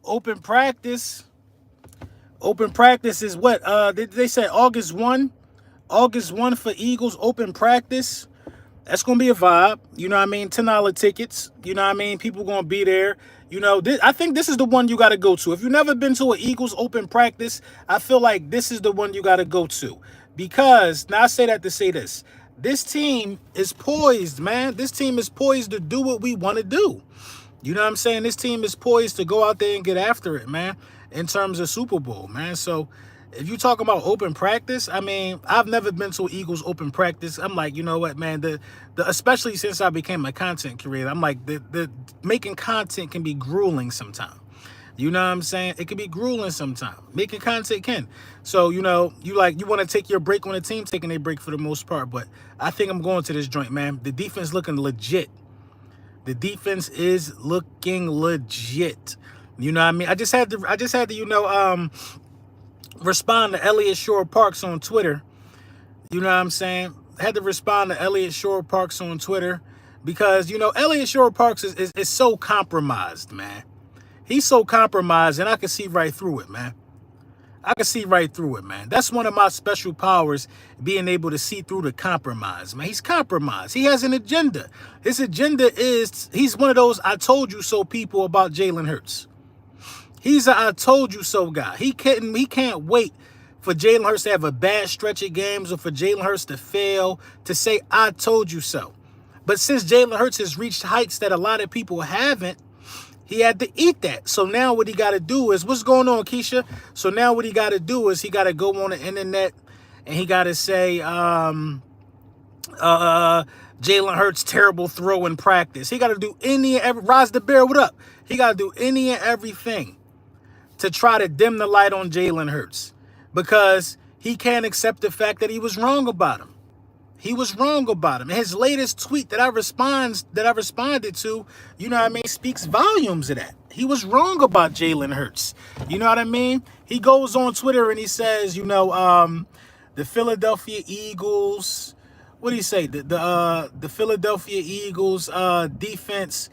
Open practice. Open practice is what? They said August 1. August 1 for Eagles open practice. That's gonna be a vibe. You know what I mean? $10 tickets. You know what I mean? People gonna be there. I think this is the one you gotta go to. If you've never been to an Eagles open practice, I feel like this is the one you gotta go to. Because now I say that to say this. This team is poised, man. This team is poised to do what we want to do. You know what I'm saying? This team is poised to go out there and get after it, man, in terms of Super Bowl, man. So if you talk about open practice, I mean, I've never been to an Eagles open practice. I'm like, you know what, man, the especially since I became a content creator, I'm like, the making content can be grueling sometimes. You know what I'm saying? It can be grueling sometimes. Making content can. So, you want to take your break when the team's taking a break for the most part. But I think I'm going to this joint, man. The defense looking legit. The defense is looking legit. You know what I mean? I just had to, respond to Elliott Shore Parks on Twitter. You know what I'm saying? I had to respond to Elliott Shore Parks on Twitter because, Elliott Shore Parks is so compromised, man. He's so compromised, and I can see right through it, man. I can see right through it, man. That's one of my special powers, being able to see through the compromise, man. He's compromised. He has an agenda. His agenda is, he's one of those I told you so people about Jalen Hurts. He's a I told you so guy. He can't wait for Jalen Hurts to have a bad stretch of games or for Jalen Hurts to fail to say, I told you so. But since Jalen Hurts has reached heights that a lot of people haven't, he had to eat that. So now what he got to do is, what's going on, Keisha? So now what he got to do is he got to go on the internet and he got to say, Jalen Hurts terrible throw in practice. He got to do any and every, Roz the Bear, what up? He got to do any and everything to try to dim the light on Jalen Hurts because he can't accept the fact that he was wrong about him. He was wrong about him. And his latest tweet that I responded to, you know what I mean, speaks volumes of that. He was wrong about Jalen Hurts. You know what I mean? He goes on Twitter and he says, the Philadelphia Eagles, what do you say? The Philadelphia Eagles defense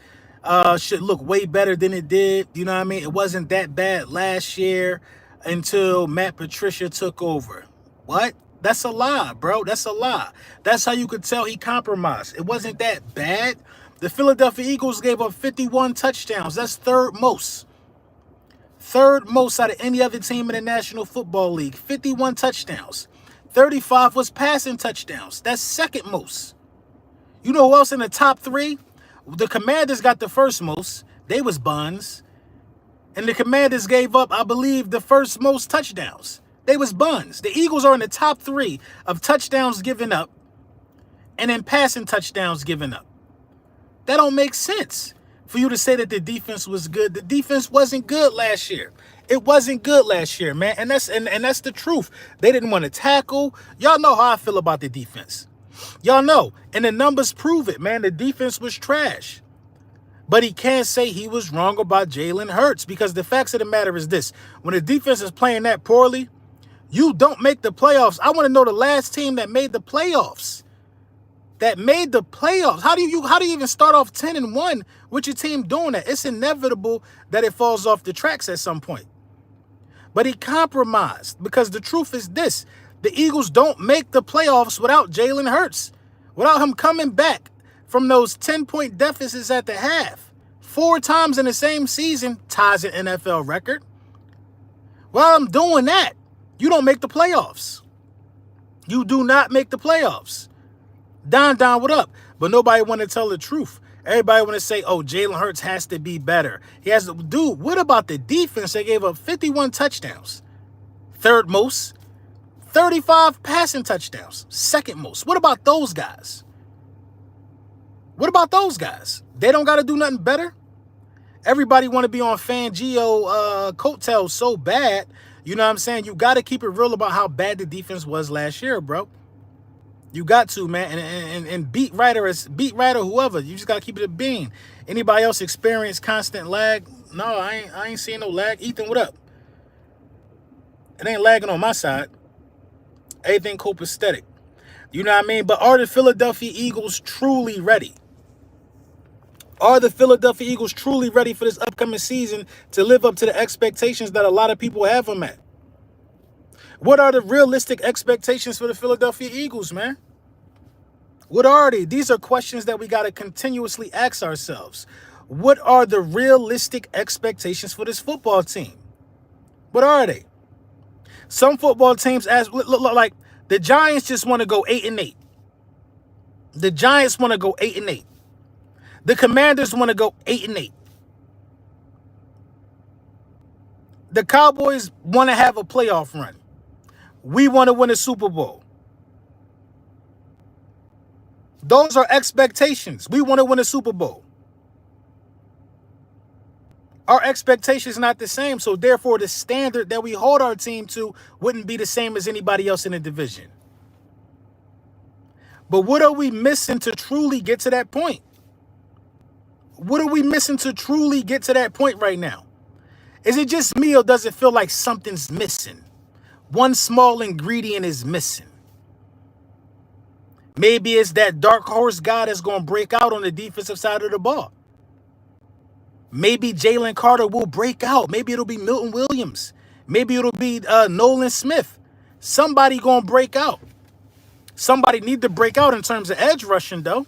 should look way better than it did. You know what I mean? It wasn't that bad last year until Matt Patricia took over. What? That's a lie, bro. That's a lie. That's how you could tell he compromised. It wasn't that bad. The Philadelphia Eagles gave up 51 touchdowns. That's third most. Third most out of any other team in the National Football League. 51 touchdowns. 35 was passing touchdowns. That's second most. You know who else in the top three? The Commanders got the first most. They was buns. And the Commanders gave up, I believe, the first most touchdowns. They was buns. The Eagles are in the top three of touchdowns given up and then passing touchdowns given up. That don't make sense for you to say that the defense was good. The defense wasn't good last year. It wasn't good last year, man. And that's the truth. They didn't want to tackle. Y'all know how I feel about the defense. Y'all know. And the numbers prove it, man. The defense was trash. But he can't say he was wrong about Jalen Hurts because the facts of the matter is this. When the defense is playing that poorly, you don't make the playoffs. I want to know the last team that made the playoffs. How do you even start off 10-1 with your team doing that? It's inevitable that it falls off the tracks at some point. But he compromised because the truth is this. The Eagles don't make the playoffs without Jalen Hurts. Without him coming back from those 10-point deficits at the half. 4 times in the same season ties an NFL record. While I'm doing that, you don't make the playoffs. You do not make the playoffs. Don, what up? But nobody want to tell the truth. Everybody want to say, oh, Jalen Hurts has to be better. He has to. Dude, what about the defense? They gave up 51 touchdowns. Third most. 35 passing touchdowns. Second most. What about those guys? They don't got to do nothing better? Everybody want to be on Fangio coattails so bad. You know what I'm saying? You got to keep it real about how bad the defense was last year, bro. You got to, man. And beat writer, whoever. You just got to keep it a bean. Anybody else experience constant lag? No, I ain't seeing no lag. Ethan, what up? It ain't lagging on my side. Everything copacetic. You know what I mean? But are the Philadelphia Eagles truly ready? Are the Philadelphia Eagles truly ready for this upcoming season to live up to the expectations that a lot of people have them at? What are the realistic expectations for the Philadelphia Eagles, man? What are they? These are questions that we got to continuously ask ourselves. What are the realistic expectations for this football team? What are they? Some football teams, look like the Giants, just want to go 8-8. The Giants want to go 8-8. The Commanders want to go 8-8. The Cowboys want to have a playoff run. We want to win a Super Bowl. Those are expectations. We want to win a Super Bowl. Our expectations not the same, so therefore the standard that we hold our team to wouldn't be the same as anybody else in the division. But what are we missing to truly get to that point? What are we missing to truly get to that point right now? Is it just me, or does it feel like something's missing? One small ingredient is missing. Maybe it's that dark horse guy that's going to break out on the defensive side of the ball. Maybe Jalen Carter will break out. Maybe it'll be Milton Williams. Maybe it'll be Nolan Smith. Somebody going to break out. Somebody need to break out in terms of edge rushing, though.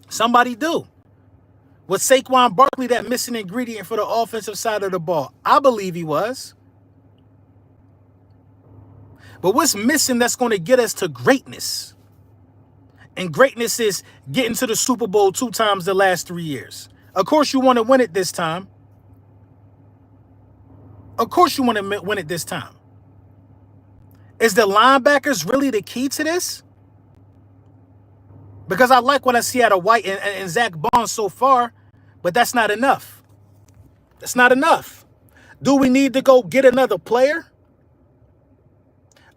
Somebody do. Was Saquon Barkley that missing ingredient for the offensive side of the ball? I believe he was. But what's missing that's going to get us to greatness? And greatness is getting to the Super Bowl 2 times the last 3 years. Of course you want to win it this time. Of course you want to win it this time. Is the linebackers really the key to this? Because I like what I see out of White and Zach Bonds so far, but that's not enough. That's not enough. Do we need to go get another player?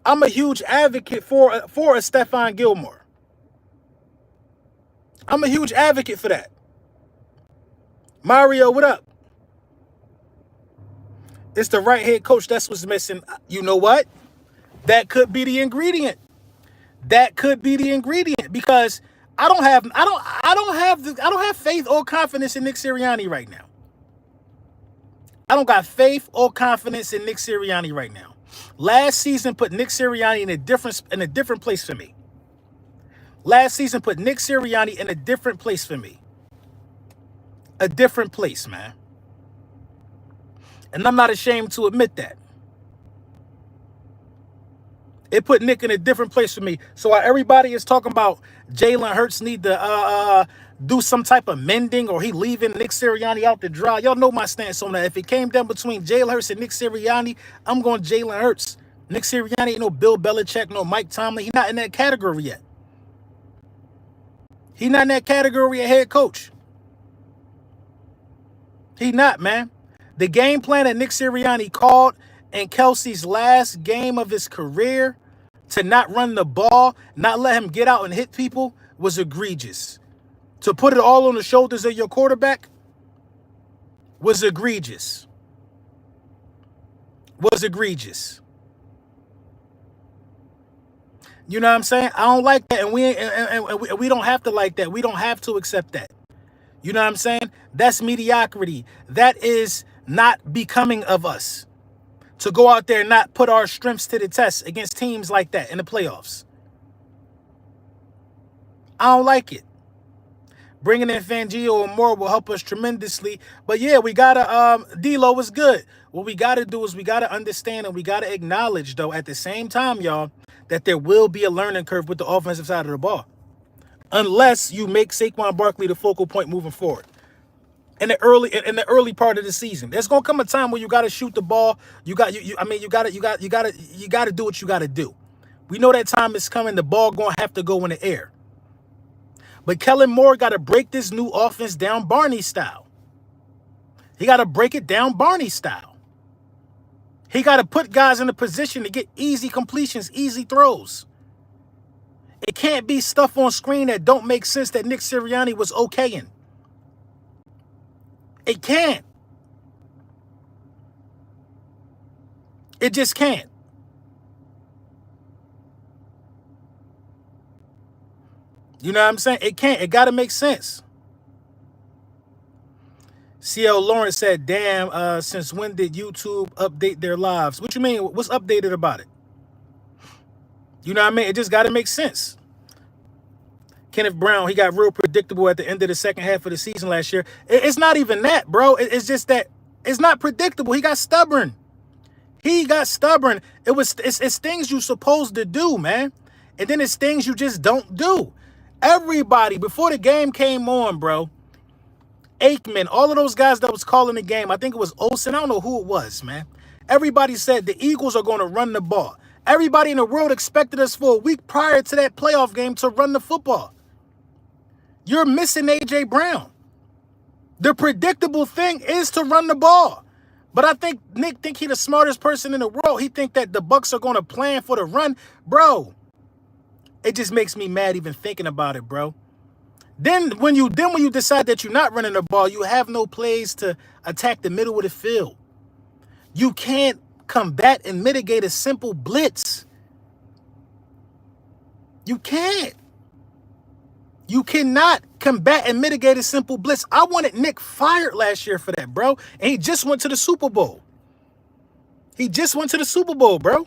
I'm a huge advocate for a Stephon Gilmore. I'm a huge advocate for that. Mario, what up? It's the right head coach. That's what's missing. You know what? That could be the ingredient. That could be the ingredient, because I don't have faith or confidence in Nick Sirianni right now. I don't got faith or confidence in Nick Sirianni right now. Last season put Nick Sirianni in a different place for me. Last season put Nick Sirianni in a different place for me. A different place, man. And I'm not ashamed to admit that. It put Nick in a different place for me. So while everybody is talking about Jalen Hurts need to do some type of mending, or he leaving Nick Sirianni out to dry, y'all know my stance on that. If it came down between Jalen Hurts and Nick Sirianni, I'm going Jalen Hurts. Nick Sirianni ain't no Bill Belichick, no Mike Tomlin. He's not in that category yet. He's not in that category of head coach. He's not, man. The game plan that Nick Sirianni called in Kelsey's last game of his career to not run the ball, not let him get out and hit people, was egregious. To put it all on the shoulders of your quarterback was egregious. Was egregious. You know what I'm saying? I don't like that, and we don't have to like that. We don't have to accept that. You know what I'm saying? That's mediocrity. That is not becoming of us, to go out there and not put our strengths to the test against teams like that in the playoffs. I don't like it. Bringing in Fangio and more will help us tremendously. But yeah, we gotta, D-Lo is good. What we gotta do is we gotta understand, and we gotta acknowledge, though, at the same time, y'all, that there will be a learning curve with the offensive side of the ball. Unless you make Saquon Barkley the focal point moving forward. In the early part of the season, there's gonna come a time where you gotta shoot the ball. You gotta do what you gotta do. We know that time is coming. The ball gonna have to go in the air. But Kellen Moore gotta break this new offense down Barney style. He gotta break it down Barney style. He gotta put guys in a position to get easy completions, easy throws. It can't be stuff on screen that don't make sense that Nick Sirianni was okaying. It can't. It just can't. You know what I'm saying? It can't. It got to make sense. CL Lawrence said, damn, since when did YouTube update their lives? What you mean? What's updated about it? You know what I mean? It just got to make sense. Kenneth Brown, he got real predictable at the end of the second half of the season last year. It's not even that, bro. It's just that it's not predictable. He got stubborn. He got stubborn. It's things you're supposed to do, man. And then it's things you just don't do. Everybody, before the game came on, bro, Aikman, all of those guys that was calling the game, I think it was Olsen, I don't know who it was, man. Everybody said the Eagles are going to run the ball. Everybody in the world expected us for a week prior to that playoff game to run the football. You're missing A.J. Brown. The predictable thing is to run the ball. But I think Nick think he's the smartest person in the world. He think that the Bucs are going to plan for the run. Bro, it just makes me mad even thinking about it, bro. Then when you decide that you're not running the ball, you have no plays to attack the middle of the field. You can't combat and mitigate a simple blitz. You can't. You cannot combat and mitigate a simple blitz. I wanted Nick fired last year for that, bro. And he just went to the Super Bowl. He just went to the Super Bowl, bro.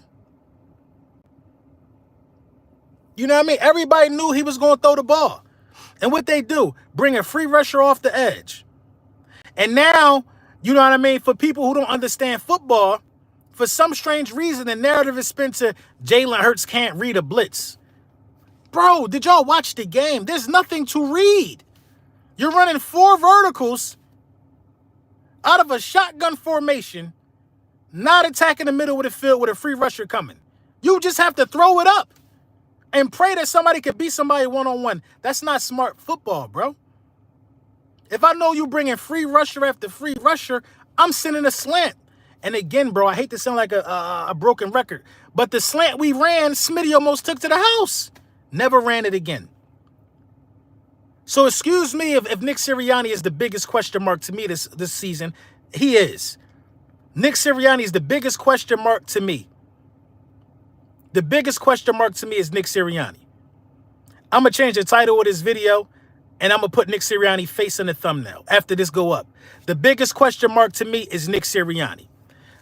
You know what I mean? Everybody knew he was going to throw the ball. And what they do, bring a free rusher off the edge. And now, you know what I mean? For people who don't understand football, for some strange reason, the narrative is spent to Jalen Hurts can't read a blitz. Bro, did y'all watch the game? There's nothing to read. You're running 4 verticals out of a shotgun formation, not attacking the middle of the field with a free rusher coming. You just have to throw it up and pray that somebody could beat somebody one-on-one. That's not smart football, bro. If I know you bringing free rusher after free rusher, I'm sending a slant. And again, bro, I hate to sound like a broken record, but the slant we ran, Smitty almost took to the house. Never ran it again. So excuse me if Nick Sirianni is the biggest question mark to me this season. He is. Nick Sirianni is the biggest question mark to me. The biggest question mark to me is Nick Sirianni. I'm going to change the title of this video, and I'm going to put Nick Sirianni face in the thumbnail after this go up. The biggest question mark to me is Nick Sirianni.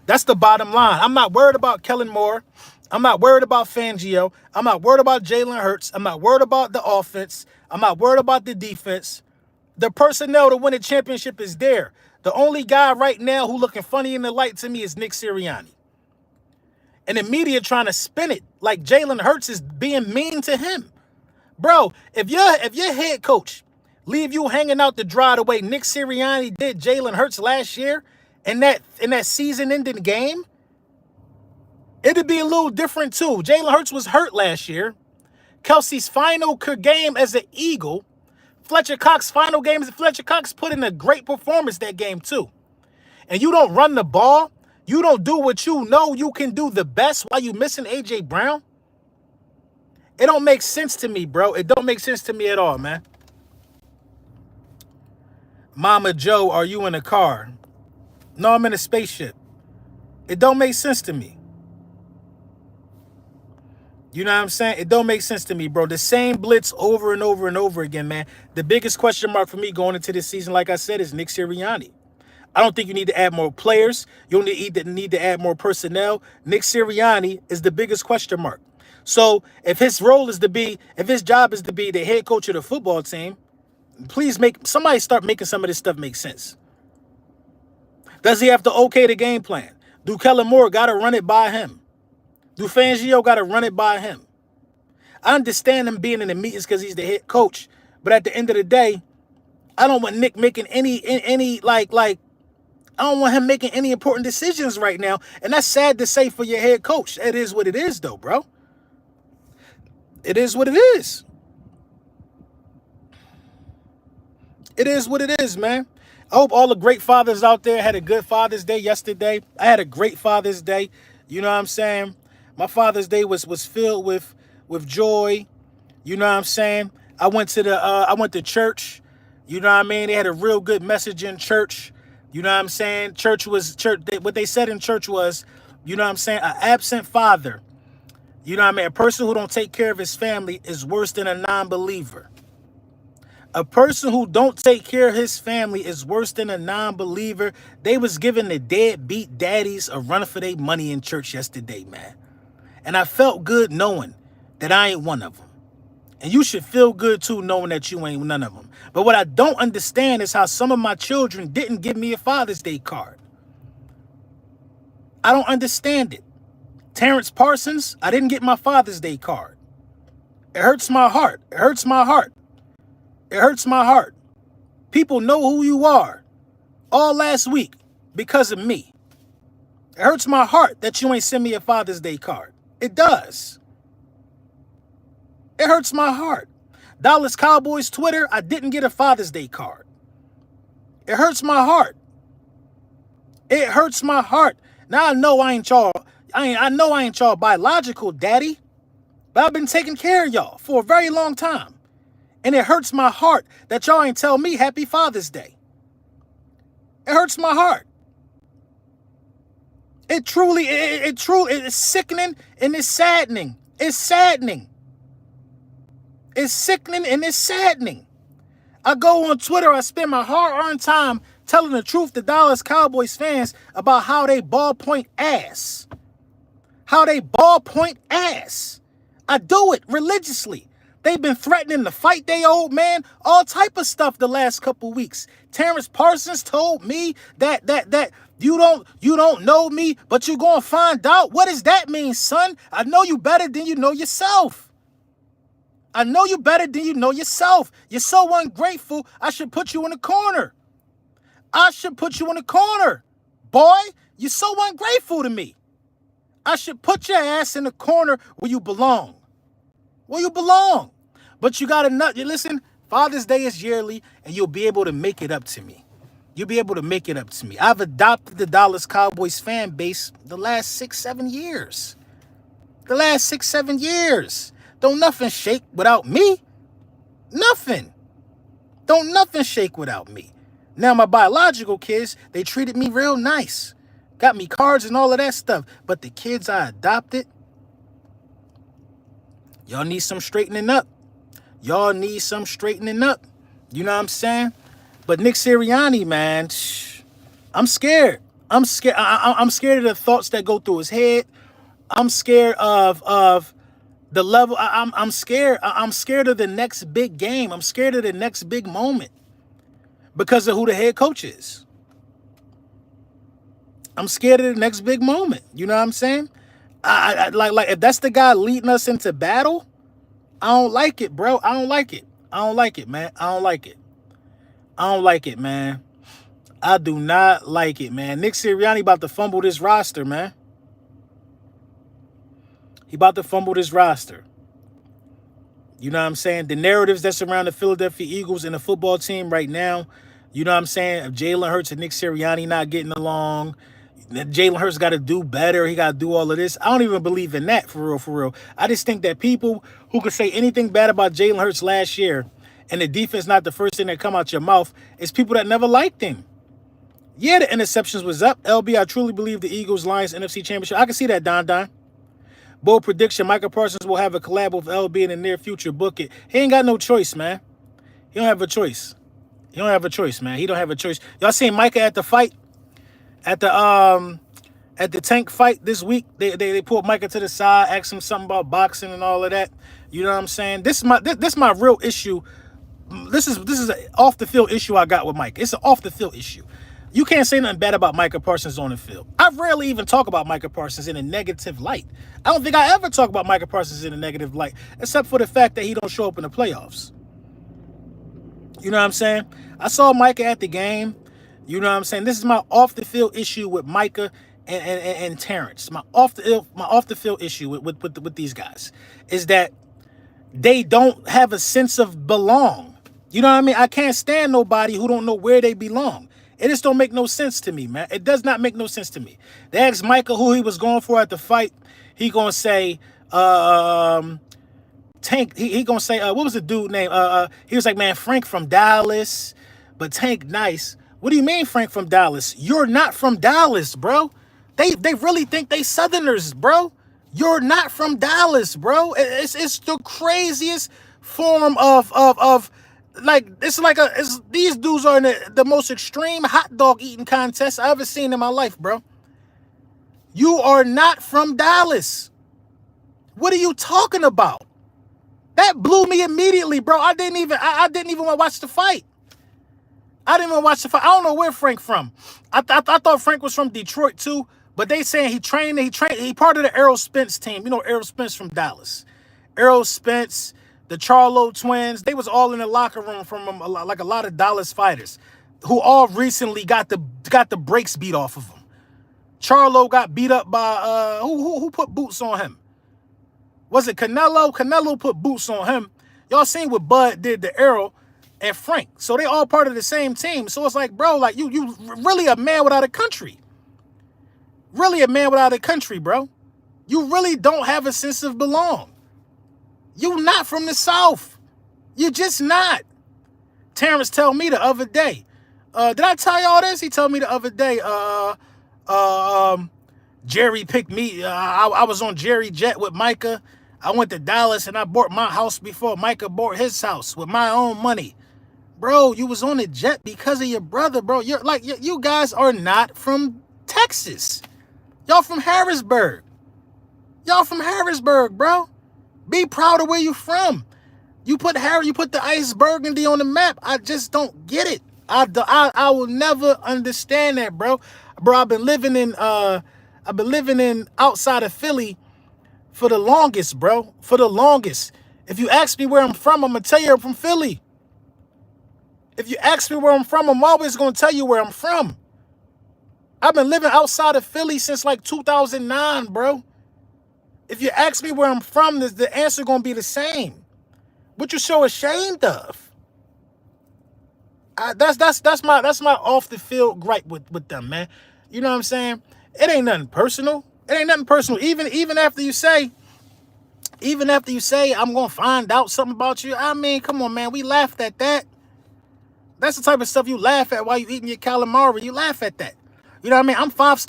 That's the bottom line. I'm not worried about Kellen Moore. I'm not worried about Fangio. I'm not worried about Jalen Hurts. I'm not worried about the offense. I'm not worried about the defense. The personnel to win a championship is there. The only guy right now who looking funny in the light to me is Nick Sirianni. And the media trying to spin it like Jalen Hurts is being mean to him. Bro, if your head coach leave you hanging out to dry the way Nick Sirianni did Jalen Hurts last year in that season-ending game, it'd be a little different too. Jalen Hurts was hurt last year. Kelsey's final game as an Eagle. Fletcher Cox's final game as Fletcher Cox put in a great performance that game too. And you don't run the ball. You don't do what you know you can do the best while you missing A.J. Brown. It don't make sense to me, bro. It don't make sense to me at all, man. Mama Joe, are you in a car? No, I'm in a spaceship. It don't make sense to me. You know what I'm saying? It don't make sense to me, bro. The same blitz over and over and over again, man. The biggest question mark for me going into this season, like I said, is Nick Sirianni. I don't think you need to add more players. You don't need to add more personnel. Nick Sirianni is the biggest question mark. So if his job is to be the head coach of the football team, please somebody start making some of this stuff make sense. Does he have to okay the game plan? Do Kellen Moore got to run it by him? Do Fangio got to run it by him? I understand him being in the meetings because he's the head coach. But at the end of the day, I don't want Nick making any I don't want him making any important decisions right now. And that's sad to say for your head coach. It is what it is, though, bro. It is what it is. It is what it is, man. I hope all the great fathers out there had a good Father's Day yesterday. I had a great Father's Day. You know what I'm saying? My Father's Day was filled with joy. You know what I'm saying? I went to church. You know what I mean? They had a real good message in church. You know what I'm saying? What they said in church was, you know what I'm saying? An absent father. You know what I mean? A person who don't take care of his family is worse than a non-believer. A person who don't take care of his family is worse than a non-believer. They was giving the deadbeat daddies a run for their money in church yesterday, man. And I felt good knowing that I ain't one of them. And you should feel good too knowing that you ain't none of them. But what I don't understand is how some of my children didn't give me a Father's Day card. I don't understand it. Terrence Parsons, I didn't get my Father's Day card. It hurts my heart. It hurts my heart. It hurts my heart. People know who you are all last week because of me. It hurts my heart that you ain't send me a Father's Day card. It does. It hurts my heart. Dallas Cowboys Twitter, I didn't get a Father's Day card. It hurts my heart. It hurts my heart. Now I know I ain't y'all biological daddy, but I've been taking care of y'all for a very long time. And it hurts my heart that y'all ain't tell me Happy Father's Day. It hurts my heart. It truly is sickening and it's saddening. It's saddening. It's sickening and it's saddening. I go on Twitter, I spend my hard-earned time telling the truth to Dallas Cowboys fans about how they ballpoint ass. How they ballpoint ass. I do it religiously. They've been threatening to fight their old man, all type of stuff the last couple weeks. Terrence Parsons told me that you don't know me, but you're gonna find out. What does that mean, son? I know you better than you know yourself. I know you better than you know yourself. You're so ungrateful, I should put you in a corner. I should put you in a corner. Boy, you're so ungrateful to me. I should put your ass in the corner where you belong. Where you belong. But you gotta listen, Father's Day is yearly, and you'll be able to make it up to me. You'll be able to make it up to me. I've adopted the Dallas Cowboys fan base the last 6-7 years. The last 6-7 years. Don't nothing shake without me. Nothing. Don't nothing shake without me. Now, my biological kids, they treated me real nice. Got me cards and all of that stuff. But the kids I adopted, y'all need some straightening up. Y'all need some straightening up. You know what I'm saying? But Nick Sirianni, man, I'm scared. I'm scared. I'm scared of the thoughts that go through his head. I'm scared of the level. I'm scared. I'm scared of the next big game. I'm scared of the next big moment because of who the head coach is. I'm scared of the next big moment. You know what I'm saying? I like if that's the guy leading us into battle, I don't like it, bro. I don't like it. I don't like it, man. I don't like it. I don't like it, man. I do not like it, man. Nick Sirianni about to fumble this roster, man. He about to fumble this roster. You know what I'm saying? The narratives that surround the Philadelphia Eagles and the football team right now, you know what I'm saying? If Jalen Hurts and Nick Sirianni not getting along, Jalen Hurts got to do better. He got to do all of this. I don't even believe in that, for real, for real. I just think that people who could say anything bad about Jalen Hurts last year and the defense not the first thing that come out your mouth is people that never liked him. Yeah, the interceptions was up. LB, I truly believe the Eagles-Lions NFC Championship. I can see that, Don. Bold prediction, Micah Parsons will have a collab with LB in the near future. Book it. He ain't got no choice, man. He don't have a choice. He don't have a choice, man. He don't have a choice. Y'all seen Micah at the fight? At the tank fight this week, they pulled Micah to the side, asked him something about boxing and all of that. You know what I'm saying? This is my real issue. This is an off the field issue I got with Micah. It's an off the field issue. You can't say nothing bad about Micah Parsons on the field. I rarely even talk about Micah Parsons in a negative light. I don't think I ever talk about Micah Parsons in a negative light, except for the fact that he don't show up in the playoffs. You know what I'm saying? I saw Micah at the game. You know what I'm saying? This is my off the field issue with Micah and Terrence. My off the field issue with these guys is that they don't have a sense of belong. You know what I mean? I can't stand nobody who don't know where they belong. It just don't make no sense to me, man. It does not make no sense to me. They asked Micah who he was going for at the fight. He gonna say Tank. He gonna say what was the dude name? He was like, man, Frank from Dallas, but Tank nice. What do you mean, Frank from Dallas? You're not from Dallas, bro. They really think they Southerners, bro. You're not from Dallas, bro. It's the craziest form of Like these dudes are in the most extreme hot dog eating contest I ever seen in my life, bro. You are not from Dallas. What are you talking about? That blew me immediately, bro. I didn't even want to watch the fight. I didn't even watch the fight. I don't know where Frank from. I thought Frank was from Detroit too, but they saying he part of the Errol Spence team. You know Errol Spence from Dallas. Errol Spence, the Charlo twins, they was all in the locker room from like a lot of Dallas fighters who all recently got the brakes beat off of them. Charlo got beat up by who put boots on him? Was it Canelo? Canelo put boots on him. Y'all seen what Bud did to Errol and Frank. So they all part of the same team. So it's like, bro, like you really a man without a country. Really a man without a country, bro. You really don't have a sense of belong. You not from the South. You just not. Terrence told me the other day. Did I tell y'all this? He told me the other day, Jerry picked me. I was on Jerry Jet with Micah. I went to Dallas and I bought my house before Micah bought his house with my own money. Bro, you was on the jet because of your brother, bro. You're like, you guys are not from Texas. Y'all from Harrisburg. Y'all from Harrisburg, bro. Be proud of where you from. You put the Ice Burgundy on the map. I just don't get it. I will never understand that, bro. Bro, I've been living in outside of Philly for the longest, bro. For the longest. If you ask me where I'm from, I'm gonna tell you I'm from Philly. If you ask me where I'm from, I'm always gonna tell you where I'm from. I've been living outside of Philly since like 2009, bro. If you ask me where I'm from, the answer gonna be the same. What you so ashamed of? That's my off the field gripe with them, man. You know what I'm saying? It ain't nothing personal. It ain't nothing personal. Even after you say I'm gonna find out something about you. I mean, come on, man. We laughed at that. That's the type of stuff you laugh at while you eating your calamari. You laugh at that. You know what I mean? I'm five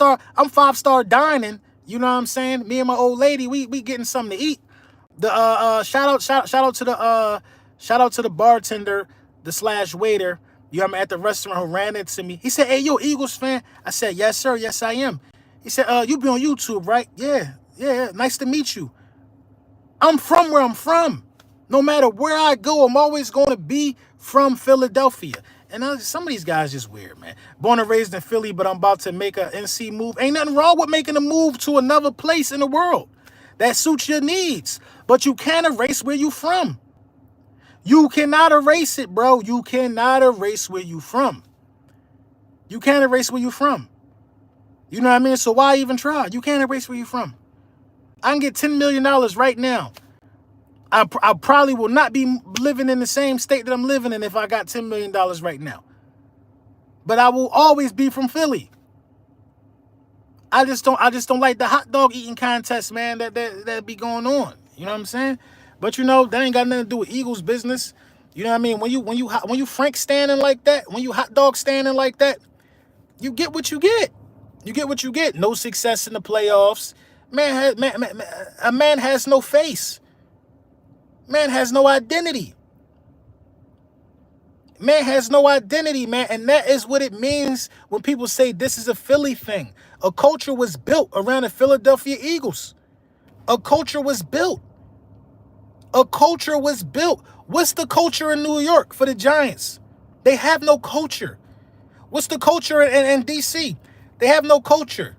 star dining. You know what I'm saying? Me and my old lady, we getting something to eat. The shout out to the bartender, the / waiter. You know, I'm at the restaurant who ran into me. He said, "Hey, you Eagles fan?" I said, "Yes, sir. Yes, I am." He said, "You be on YouTube, right?" Yeah. Nice to meet you. I'm from where I'm from. No matter where I go, I'm always going to be from Philadelphia. And some of these guys just weird, man. Born and raised in Philly, but I'm about to make a NC move. Ain't nothing wrong with making a move to another place in the world that suits your needs. But you can't erase where you from. You cannot erase it, bro. You cannot erase where you from. You can't erase where you from. You know what I mean? So why even try? You can't erase where you from. I can get $10 million right now. I probably will not be living in the same state that I'm living in if I got $10 million right now. But I will always be from Philly. I just don't like the hot dog eating contest, man, that be going on. You know what I'm saying? But you know, that ain't got nothing to do with Eagles business. You know what I mean? When you Frank standing like that, when you hot dog standing like that, you get what you get. You get what you get. No success in the playoffs. A man has no face. Man has no identity. Man has no identity, man. And that is what it means when people say this is a Philly thing. A culture was built around the Philadelphia Eagles. A culture was built. A culture was built. What's the culture in New York for the Giants? They have no culture. What's the culture in D.C.? They have no culture.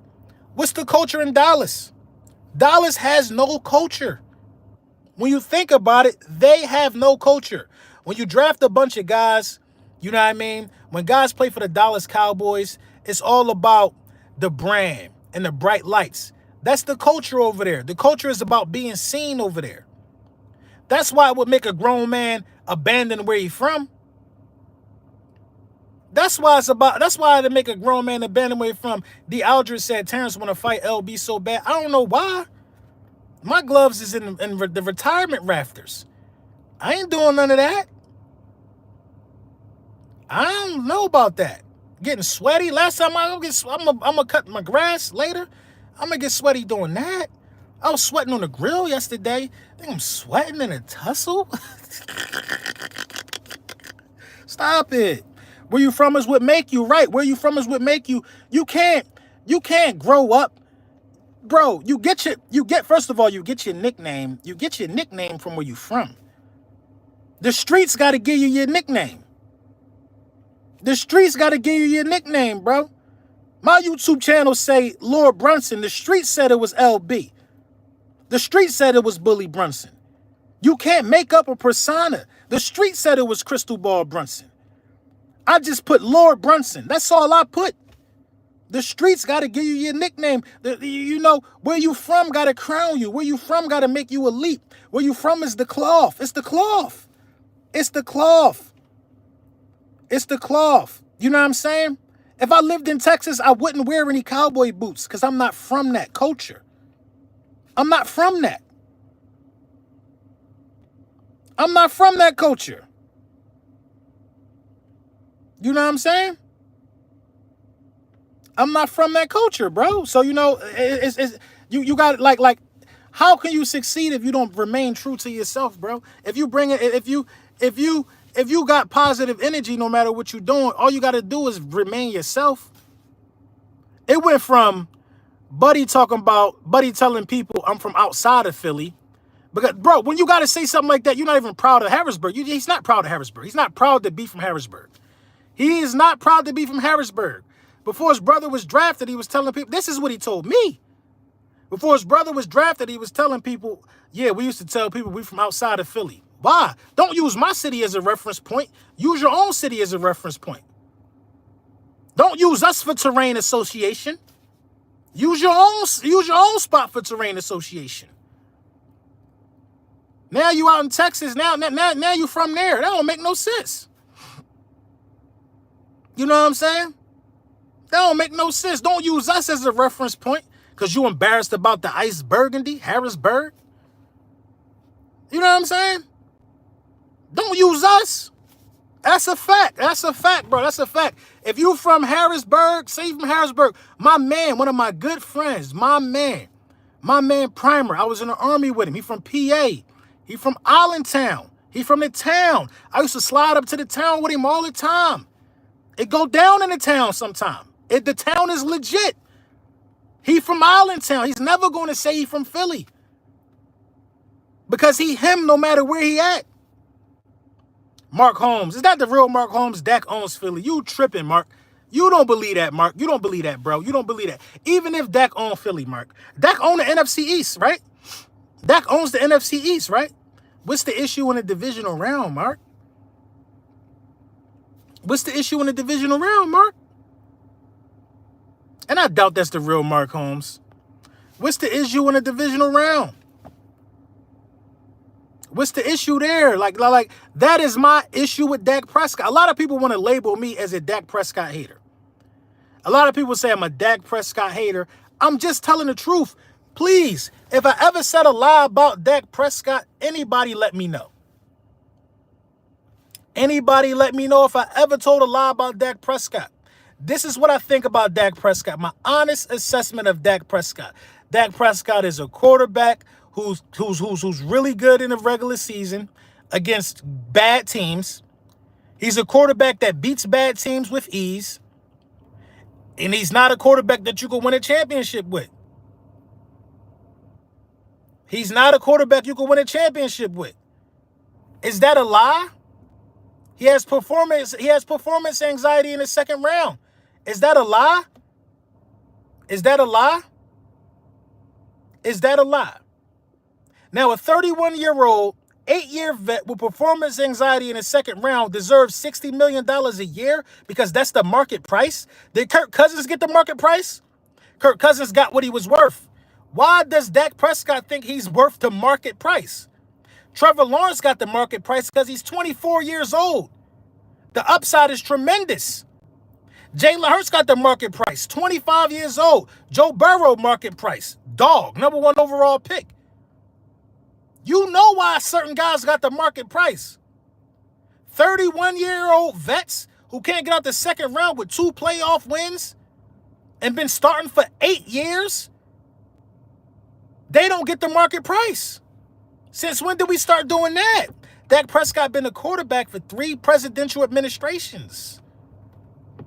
What's the culture in Dallas? Dallas has no culture. When you think about it, they have no culture. When you draft a bunch of guys, you know what I mean? When guys play for the Dallas Cowboys, it's all about the brand and the bright lights. That's the culture over there. The culture is about being seen over there. That's why it would make a grown man abandon where he's from. That's why to make a grown man abandon where he's from. D. Aldridge said Terrence want to fight LB so bad. I don't know why. My gloves is in the retirement rafters. I ain't doing none of that. I don't know about that. Getting sweaty. Last time I'm gonna cut my grass later. I'm gonna get sweaty doing that. I was sweating on the grill yesterday. I think I'm sweating in a tussle. Stop it. Where you from is what make you, right? Where you from is what make you. You can't grow up. Bro, first of all, you get your nickname. You get your nickname from where you from. The streets got to give you your nickname. The streets got to give you your nickname, bro. My YouTube channel say Lord Brunson. The streets said it was LB. The streets said it was Bully Brunson. You can't make up a persona. The streets said it was Crystal Ball Brunson. I just put Lord Brunson. That's all I put. The streets got to give you your nickname. You know, where you from got to crown you. Where you from got to make you elite. Where you from is the cloth. It's the cloth. It's the cloth. It's the cloth. You know what I'm saying? If I lived in Texas, I wouldn't wear any cowboy boots because I'm not from that culture. I'm not from that. I'm not from that culture. You know what I'm saying? I'm not from that culture, bro. So, you know, you got like, how can you succeed if you don't remain true to yourself, bro? If you bring it, if you got positive energy, no matter what you're doing, all you got to do is remain yourself. It went from Buddy telling people I'm from outside of Philly. Because, bro, when you got to say something like that, you're not even proud of Harrisburg. He's not proud of Harrisburg. He's not proud to be from Harrisburg. He is not proud to be from Harrisburg. Before his brother was drafted, he was telling people, this is what he told me. Before his brother was drafted, he was telling people, yeah, we used to tell people we from outside of Philly. Why? Don't use my city as a reference point. Use your own city as a reference point. Don't use us for terrain association. Use your own spot for terrain association. Now you out in Texas. Now you from there. That don't make no sense. You know what I'm saying? That don't make no sense. Don't use us as a reference point because you embarrassed about the ice burgundy, Harrisburg. You know what I'm saying? Don't use us. That's a fact. That's a fact, bro. That's a fact. If you from Harrisburg, say you from Harrisburg, my man, one of my good friends, my man Primer, I was in the army with him. He from PA. He from Allentown. He from the town. I used to slide up to the town with him all the time. It go down in the town sometime. The town is legit. He from Allentown. He's never going to say he from Philly. Because he him no matter where he at. Mark Holmes. Is that the real Mark Holmes? Dak owns Philly. You tripping, Mark. You don't believe that, Mark. You don't believe that, bro. You don't believe that. Even if Dak owned Philly, Mark. Dak owned the NFC East, right? Dak owns the NFC East, right? What's the issue in the divisional round, Mark? What's the issue in the divisional round, Mark? And I doubt that's the real Mark Holmes. What's the issue in the divisional round? What's the issue there? Like that is my issue with Dak Prescott. A lot of people want to label me as a Dak Prescott hater. A lot of people say I'm a Dak Prescott hater. I'm just telling the truth. Please, if I ever said a lie about Dak Prescott, anybody let me know. Anybody let me know if I ever told a lie about Dak Prescott. This is what I think about Dak Prescott. My honest assessment of Dak Prescott. Dak Prescott is a quarterback who's really good in the regular season against bad teams. He's a quarterback that beats bad teams with ease. And he's not a quarterback that you can win a championship with. He's not a quarterback you can win a championship with. Is that a lie? He has performance anxiety in the second round. Is that a lie? Is that a lie? Is that a lie? Now, a 31-year-old, 8-year vet with performance anxiety in the second round deserves $60 million a year because that's the market price. Did Kirk Cousins get the market price? Kirk Cousins got what he was worth. Why does Dak Prescott think he's worth the market price? Trevor Lawrence got the market price because he's 24 years old. The upside is tremendous. Jalen Hurts got the market price, 25 years old. Joe Burrow market price, dog, number 1 overall pick. You know why certain guys got the market price. 31-year-old vets who can't get out the second round with 2 playoff wins and been starting for 8 years, they don't get the market price. Since when did we start doing that? Dak Prescott been a quarterback for 3 presidential administrations.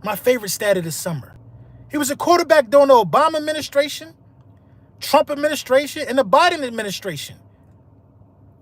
My favorite stat of this summer. He was a quarterback during the Obama administration, Trump administration, and the Biden administration.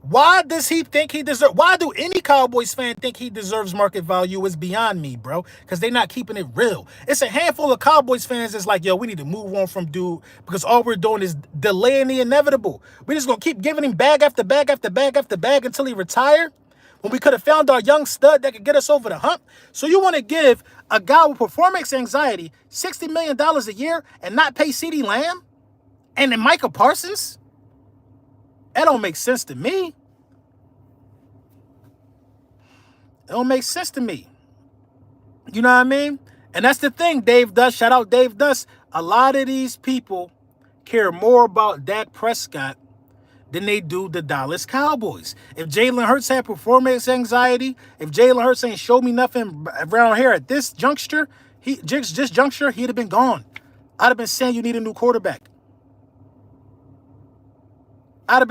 Why does he think he deserves? Why do any Cowboys fan think he deserves market value? Is beyond me, bro. Because they're not keeping it real. It's a handful of Cowboys fans that's like, yo, we need to move on from dude because all we're doing is delaying the inevitable. We're just gonna keep giving him bag after bag after bag after bag until he retire. When we could have found our young stud that could get us over the hump. So you want to give a guy with performance anxiety $60 million a year and not pay CeeDee Lamb and then Micah Parsons? That don't make sense to me. It don't make sense to me. You know what I mean? And that's the thing, Dave Dust. Shout out Dave Dust. A lot of these people care more about Dak Prescott than they do the Dallas Cowboys. If Jalen Hurts had performance anxiety, if Jalen Hurts ain't showed me nothing around here at this juncture, he'd have been gone. I'd have been saying you need a new quarterback. You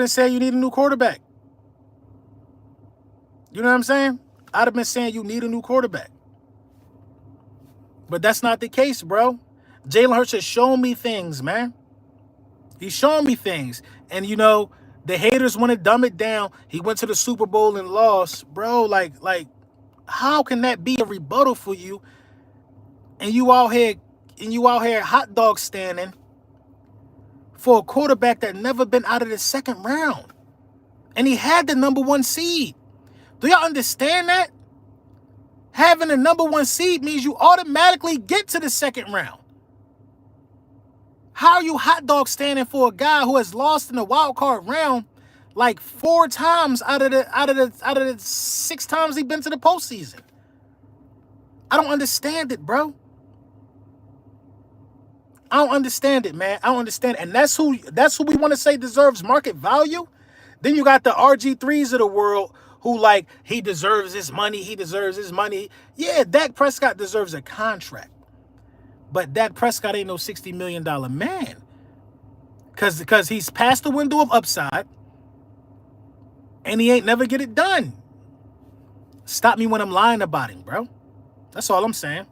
know what I'm saying? I'd have been saying you need a new quarterback. But that's not the case, bro. Jalen Hurts has shown me things, man. He's shown me things. And, you know, the haters want to dumb it down. He went to the Super Bowl and lost. Bro, like, how can that be a rebuttal for you? And you out here hot dog standing for a quarterback that never been out of the second round. And he had the #1 seed. Do y'all understand that? Having the #1 seed means you automatically get to the second round. How are you hot dog standing for a guy who has lost in the wild card round like 4 times out of the 6 times he's been to the postseason? I don't understand it, bro. I don't understand it, man. I don't understand it. And that's who we want to say deserves market value. Then you got the RG3s of the world who like, he deserves his money. Yeah, Dak Prescott deserves a contract. But Dak Prescott ain't no $60 million man. Because he's past the window of upside. And he ain't never get it done. Stop me when I'm lying about him, bro. That's all I'm saying.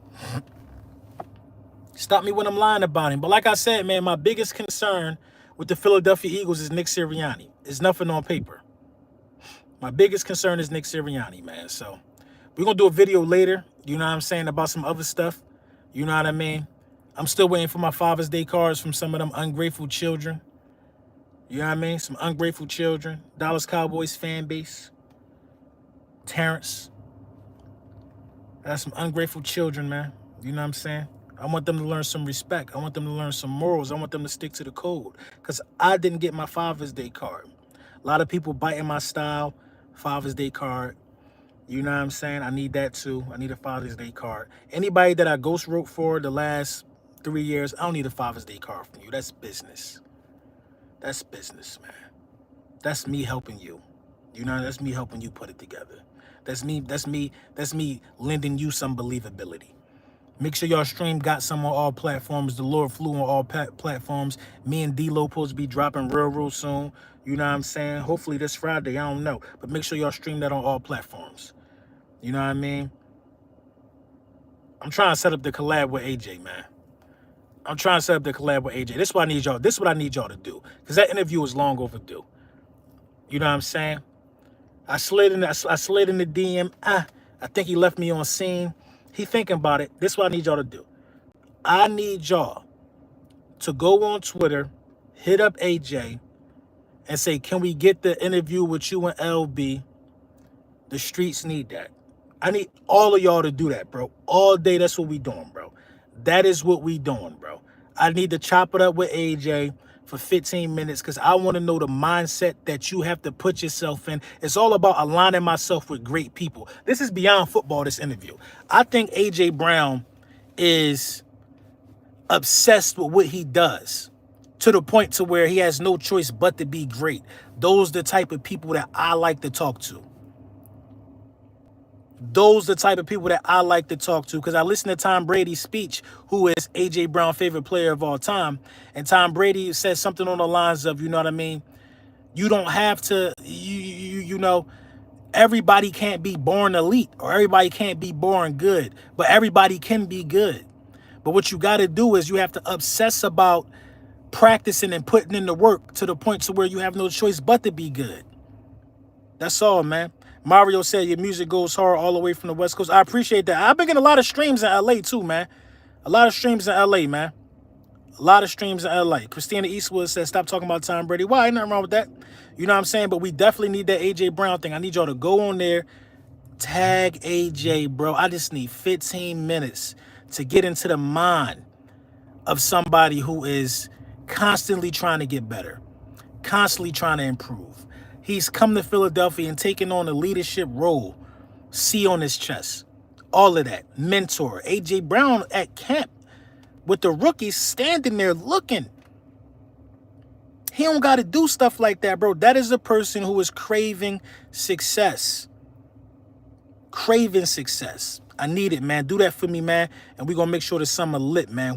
Stop me when I'm lying about him. But like I said, man, my biggest concern with the Philadelphia Eagles is Nick Sirianni. It's nothing on paper. My biggest concern is Nick Sirianni, man. So we're going to do a video later, you know what I'm saying, about some other stuff. You know what I mean? I'm still waiting for my Father's Day cards from some of them ungrateful children. You know what I mean? Some ungrateful children. Dallas Cowboys fan base. Terrence. That's some ungrateful children, man. You know what I'm saying? I want them to learn some respect. I want them to learn some morals. I want them to stick to the code. Because I didn't get my Father's Day card. A lot of people biting my style. Father's Day card. You know what I'm saying? I need that too. I need a Father's Day card. Anybody that I ghost wrote for the last 3 years, I don't need a Father's Day card from you. That's business. That's business, man. That's me helping you. You know, that's me helping you put it together. That's me lending you some believability. Make sure y'all stream Got Some on all platforms. The Lord Flew on all platforms. Me and D-Lo supposed to be dropping real soon. You know what I'm saying? Hopefully this Friday. I don't know. But make sure y'all stream that on all platforms. You know what I mean? I'm trying to set up the collab with AJ, man. This is what I need y'all. This is what I need y'all to do. Because that interview was long overdue. You know what I'm saying? I slid in the DM. I think he left me on scene. He thinking about it. This is what I need y'all to do. I need y'all to go on Twitter, hit up AJ, and say, can we get the interview with you and LB? The streets need that. I need all of y'all to do that, bro. All day, that's what we doing, bro. That is what we doing, bro. I need to chop it up with AJ for 15 minutes because I want to know the mindset that you have to put yourself in. It's all about aligning myself with great people. This is beyond football, this interview. I think AJ Brown is obsessed with what he does to the point to where he has no choice but to be great. Those are the type of people that I like to talk to. Those are the type of people that I like to talk to because I listened to Tom Brady's speech, who is A.J. Brown's favorite player of all time. And Tom Brady said something on the lines of, you know what I mean? You don't have to, you know, Everybody can't be born elite, or everybody can't be born good, but everybody can be good. But what you got to do is you have to obsess about practicing and putting in the work to the point to where you have no choice but to be good. That's all, man. Mario said your music goes hard all the way from the West Coast. I appreciate that. I've been getting a lot of streams in LA too, man. A lot of streams in LA, man. A lot of streams in LA. Christina Eastwood says, stop talking about Tom Brady. Why? Ain't nothing wrong with that. You know what I'm saying? But we definitely need that AJ Brown thing. I need y'all to go on there, tag AJ, bro. I just need 15 minutes to get into the mind of somebody who is constantly trying to get better, constantly trying to improve. He's come to Philadelphia and taken on a leadership role. C on his chest. All of that. Mentor. AJ Brown at camp with the rookies standing there looking. He don't got to do stuff like that, bro. That is a person who is craving success. Craving success. I need it, man. Do that for me, man. And we're going to make sure the summer lit, man.